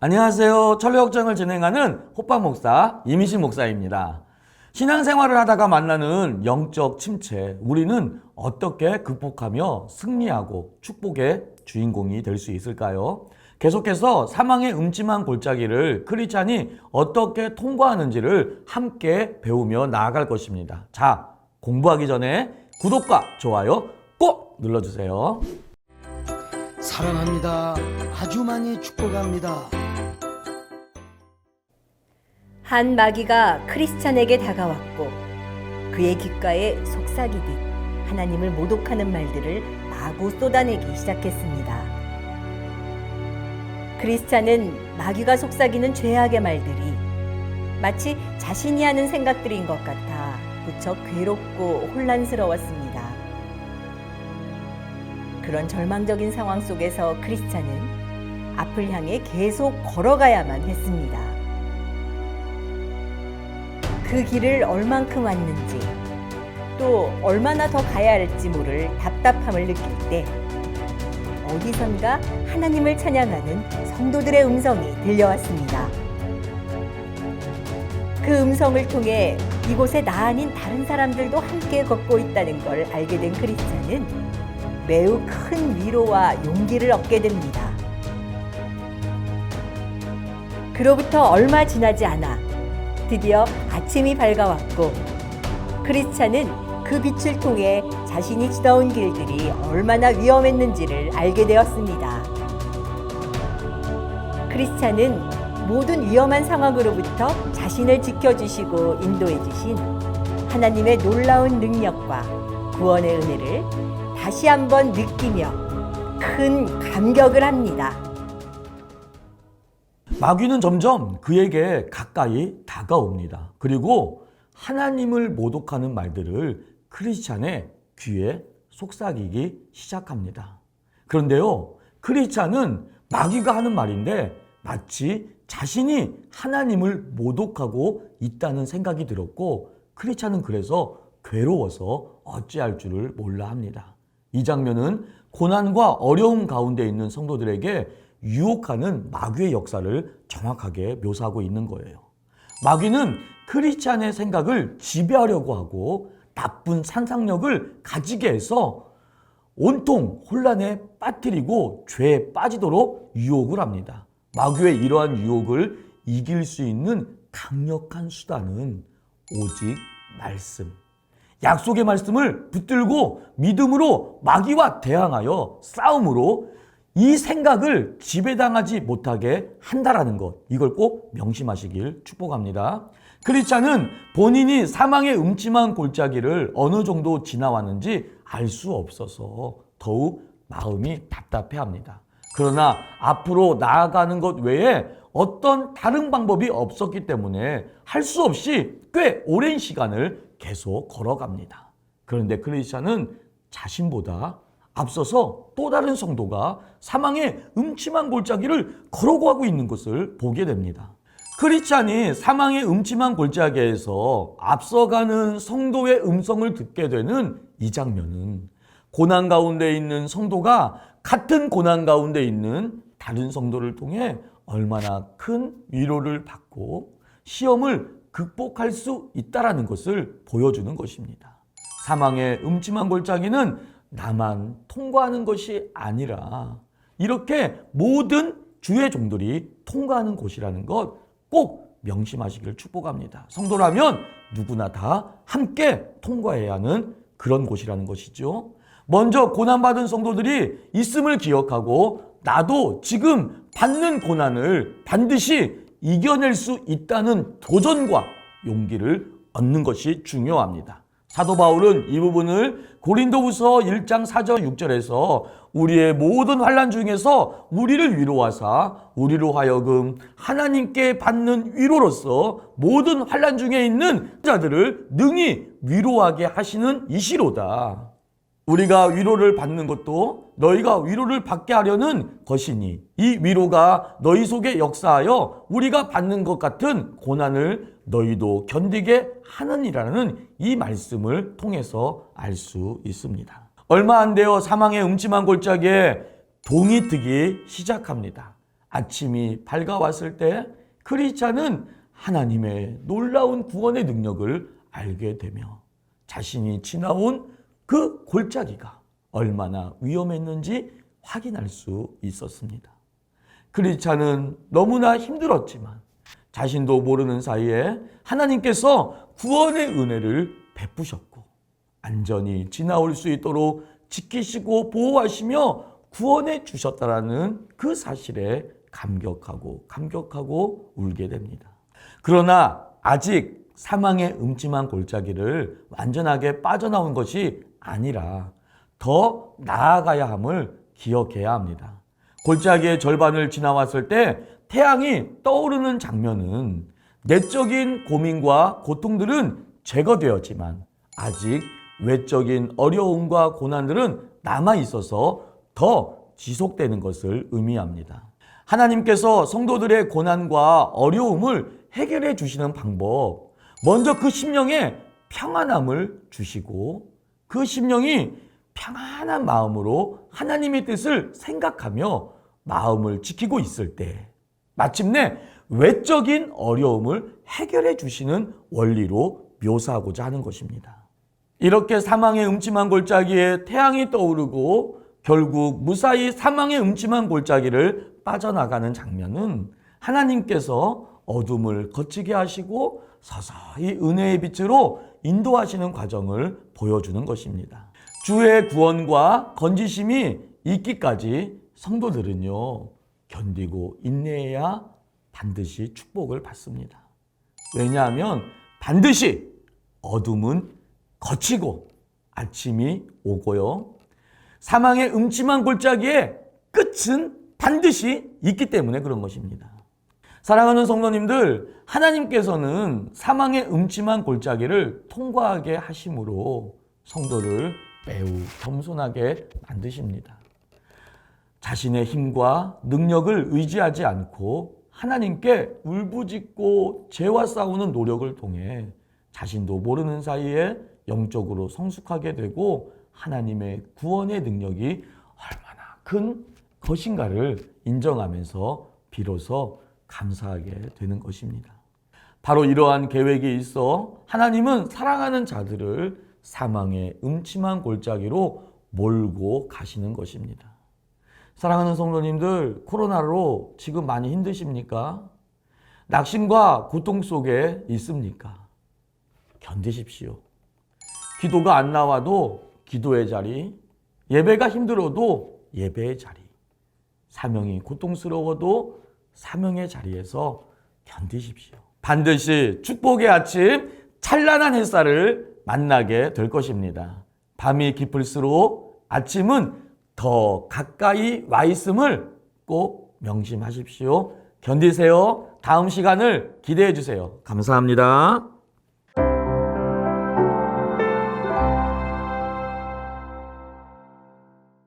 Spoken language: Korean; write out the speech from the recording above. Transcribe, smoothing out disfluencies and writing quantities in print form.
안녕하세요. 천리역정을 진행하는 호빵 목사 이민식 목사입니다. 신앙생활을 하다가 만나는 영적 침체, 우리는 어떻게 극복하며 승리하고 축복의 주인공이 될 수 있을까요? 계속해서 사망의 음침한 골짜기를 크리스찬이 어떻게 통과하는지를 함께 배우며 나아갈 것입니다. 자, 공부하기 전에 구독과 좋아요 꼭 눌러주세요. 사랑합니다. 아주 많이 축복합니다. 한 마귀가 크리스찬에게 다가왔고 그의 귓가에 속삭이듯 하나님을 모독하는 말들을 마구 쏟아내기 시작했습니다. 크리스찬은 마귀가 속삭이는 죄악의 말들이 마치 자신이 하는 생각들인 것 같아 무척 괴롭고 혼란스러웠습니다. 그런 절망적인 상황 속에서 크리스찬은 앞을 향해 계속 걸어가야만 했습니다. 그 길을 얼만큼 왔는지 또 얼마나 더 가야 할지 모를 답답함을 느낄 때 어디선가 하나님을 찬양하는 성도들의 음성이 들려왔습니다. 그 음성을 통해 이곳에 나 아닌 다른 사람들도 함께 걷고 있다는 걸 알게 된 크리스찬은 매우 큰 위로와 용기를 얻게 됩니다. 그로부터 얼마 지나지 않아 드디어 아침이 밝아왔고 크리스찬은 그 빛을 통해 자신이 지나온 길들이 얼마나 위험했는지를 알게 되었습니다. 크리스찬은 모든 위험한 상황으로부터 자신을 지켜주시고 인도해주신 하나님의 놀라운 능력과 구원의 은혜를 다시 한번 느끼며 큰 감격을 합니다. 마귀는 점점 그에게 가까이 다가옵니다. 그리고 하나님을 모독하는 말들을 크리스찬의 귀에 속삭이기 시작합니다. 그런데요, 크리스찬은 마귀가 하는 말인데 마치 자신이 하나님을 모독하고 있다는 생각이 들었고 크리스찬은 그래서 괴로워서 어찌할 줄을 몰라 합니다. 이 장면은 고난과 어려움 가운데 있는 성도들에게 유혹하는 마귀의 역사를 정확하게 묘사하고 있는 거예요. 마귀는 크리스찬의 생각을 지배하려고 하고 나쁜 상상력을 가지게 해서 온통 혼란에 빠뜨리고 죄에 빠지도록 유혹을 합니다. 마귀의 이러한 유혹을 이길 수 있는 강력한 수단은 오직 말씀. 약속의 말씀을 붙들고 믿음으로 마귀와 대항하여 싸움으로 이 생각을 지배당하지 못하게 한다라는 것, 이걸 꼭 명심하시길 축복합니다. 크리스찬은 본인이 사망의 음침한 골짜기를 어느 정도 지나왔는지 알 수 없어서 더욱 마음이 답답해합니다. 그러나 앞으로 나아가는 것 외에 어떤 다른 방법이 없었기 때문에 할 수 없이 꽤 오랜 시간을 계속 걸어갑니다. 그런데 크리스찬은 자신보다 앞서서 또 다른 성도가 사망의 음침한 골짜기를 걸어가고 있는 것을 보게 됩니다. 크리스찬이 사망의 음침한 골짜기에서 앞서가는 성도의 음성을 듣게 되는 이 장면은 고난 가운데 있는 성도가 같은 고난 가운데 있는 다른 성도를 통해 얼마나 큰 위로를 받고 시험을 극복할 수 있다는 것을 보여주는 것입니다. 사망의 음침한 골짜기는 나만 통과하는 것이 아니라 이렇게 모든 주의 종들이 통과하는 곳이라는 것 꼭 명심하시기를 축복합니다. 성도라면 누구나 다 함께 통과해야 하는 그런 곳이라는 것이죠. 먼저 고난받은 성도들이 있음을 기억하고 나도 지금 받는 고난을 반드시 이겨낼 수 있다는 도전과 용기를 얻는 것이 중요합니다. 사도 바울은 이 부분을 고린도후서 1장 4절 6절에서 우리의 모든 환난 중에서 우리를 위로하사 우리로 하여금 하나님께 받는 위로로서 모든 환난 중에 있는 자들을 능히 위로하게 하시는 이시로다. 우리가 위로를 받는 것도 너희가 위로를 받게 하려는 것이니 이 위로가 너희 속에 역사하여 우리가 받는 것 같은 고난을 너희도 견디게 하느니라는 이 말씀을 통해서 알 수 있습니다. 얼마 안 되어 사망의 음침한 골짜기에 동이 트기 시작합니다. 아침이 밝아왔을 때 크리스찬은 하나님의 놀라운 구원의 능력을 알게 되며 자신이 지나온 그 골짜기가 얼마나 위험했는지 확인할 수 있었습니다. 크리스찬은 너무나 힘들었지만 자신도 모르는 사이에 하나님께서 구원의 은혜를 베푸셨고 안전히 지나올 수 있도록 지키시고 보호하시며 구원해 주셨다라는 그 사실에 감격하고 울게 됩니다. 그러나 아직 사망의 음침한 골짜기를 완전하게 빠져나온 것이 아니라 더 나아가야 함을 기억해야 합니다. 골짜기의 절반을 지나왔을 때 태양이 떠오르는 장면은 내적인 고민과 고통들은 제거되었지만 아직 외적인 어려움과 고난들은 남아 있어서 더 지속되는 것을 의미합니다. 하나님께서 성도들의 고난과 어려움을 해결해 주시는 방법, 먼저 그 심령에 평안함을 주시고 그 심령이 평안한 마음으로 하나님의 뜻을 생각하며 마음을 지키고 있을 때 마침내 외적인 어려움을 해결해 주시는 원리로 묘사하고자 하는 것입니다. 이렇게 사망의 음침한 골짜기에 태양이 떠오르고 결국 무사히 사망의 음침한 골짜기를 빠져나가는 장면은 하나님께서 어둠을 거치게 하시고 서서히 은혜의 빛으로 인도하시는 과정을 보여주는 것입니다. 주의 구원과 건지심이 있기까지 성도들은요, 견디고 인내해야 반드시 축복을 받습니다. 왜냐하면 반드시 어둠은 거치고 아침이 오고요. 사망의 음침한 골짜기의 끝은 반드시 있기 때문에 그런 것입니다. 사랑하는 성도님들, 하나님께서는 사망의 음침한 골짜기를 통과하게 하심으로 성도를 매우 겸손하게 만드십니다. 자신의 힘과 능력을 의지하지 않고 하나님께 울부짖고 죄와 싸우는 노력을 통해 자신도 모르는 사이에 영적으로 성숙하게 되고 하나님의 구원의 능력이 얼마나 큰 것인가를 인정하면서 비로소 감사하게 되는 것입니다. 바로 이러한 계획이 있어 하나님은 사랑하는 자들을 사망의 음침한 골짜기로 몰고 가시는 것입니다. 사랑하는 성도님들, 코로나로 지금 많이 힘드십니까? 낙심과 고통 속에 있습니까? 견디십시오. 기도가 안 나와도 기도의 자리, 예배가 힘들어도 예배의 자리, 사명이 고통스러워도 사명의 자리에서 견디십시오. 반드시 축복의 아침, 찬란한 햇살을 만나게 될 것입니다. 밤이 깊을수록 아침은 더 가까이 와 있음을 꼭 명심하십시오. 견디세요. 다음 시간을 기대해 주세요. 감사합니다.